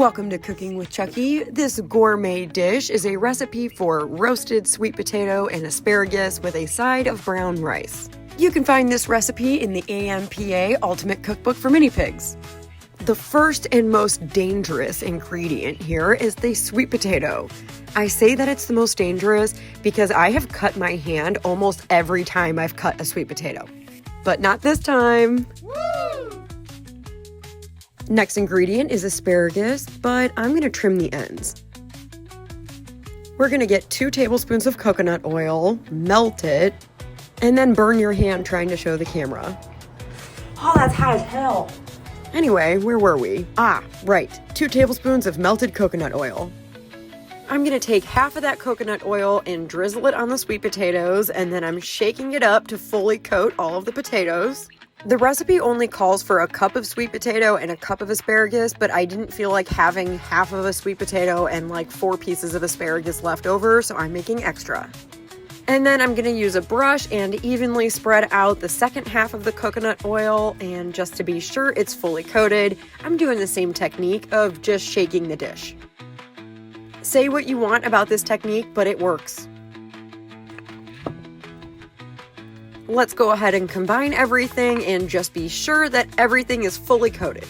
Welcome to Cooking with Chucky. This gourmet dish is a recipe for roasted sweet potato and asparagus with a side of brown rice. You can find this recipe in the AMPA Ultimate Cookbook for mini pigs. The first and most dangerous ingredient here is the sweet potato. I say that it's the most dangerous because I have cut my hand almost every time I've cut a sweet potato. But not this time. Woo! Next ingredient is asparagus, but I'm going to trim the ends. We're going to get 2 tablespoons of coconut oil, melt it, and then burn your hand trying to show the camera. Oh, that's hot as hell. Anyway, where were we? Right. 2 tablespoons of melted coconut oil. I'm going to take half of that coconut oil and drizzle it on the sweet potatoes, and then I'm shaking it up to fully coat all of the potatoes. The recipe only calls for a cup of sweet potato and a cup of asparagus, but I didn't feel like having half of a sweet potato and like 4 pieces of asparagus left over, so I'm making extra. And then I'm going to use a brush and evenly spread out the second half of the coconut oil, and just to be sure it's fully coated, I'm doing the same technique of just shaking the dish. Say what you want about this technique, but it works. Let's go ahead and combine everything and just be sure that everything is fully coated.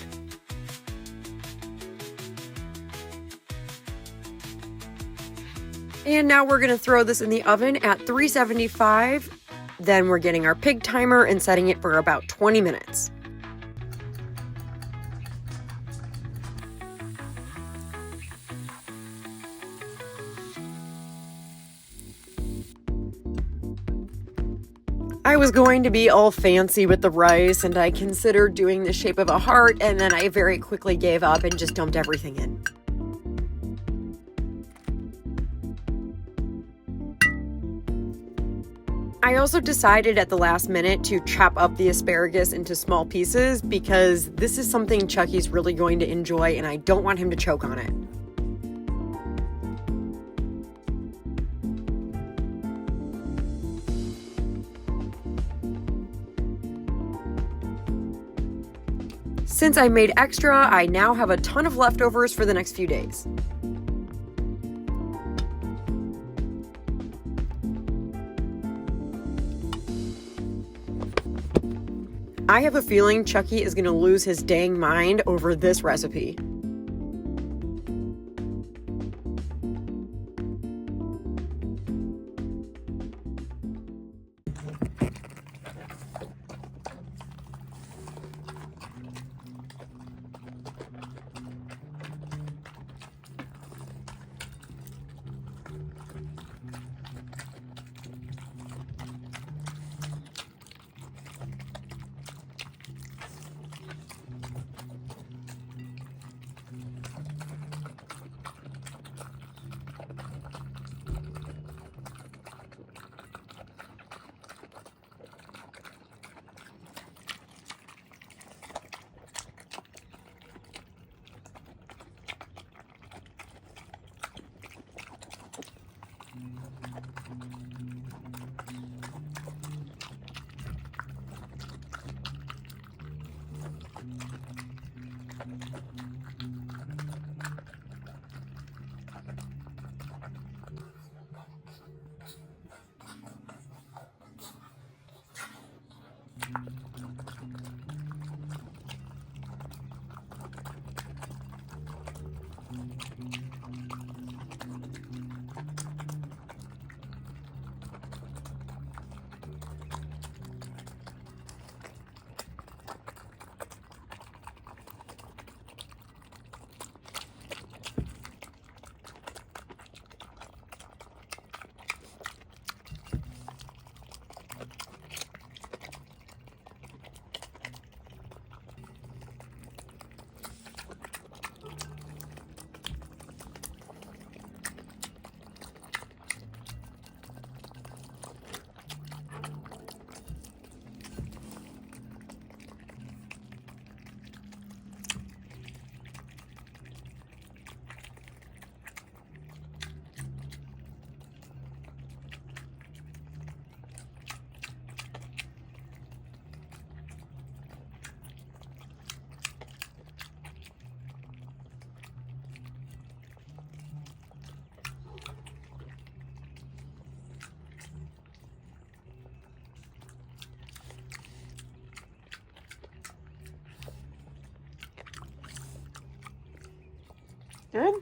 And now we're going to throw this in the oven at 375. Then we're getting our pig timer and setting it for about 20 minutes. I was going to be all fancy with the rice, and I considered doing the shape of a heart, and then I very quickly gave up and just dumped everything in. I also decided at the last minute to chop up the asparagus into small pieces because this is something Chucky's really going to enjoy, and I don't want him to choke on it. Since I made extra, I now have a ton of leftovers for the next few days. I have a feeling Chucky is going to lose his dang mind over this recipe. Good?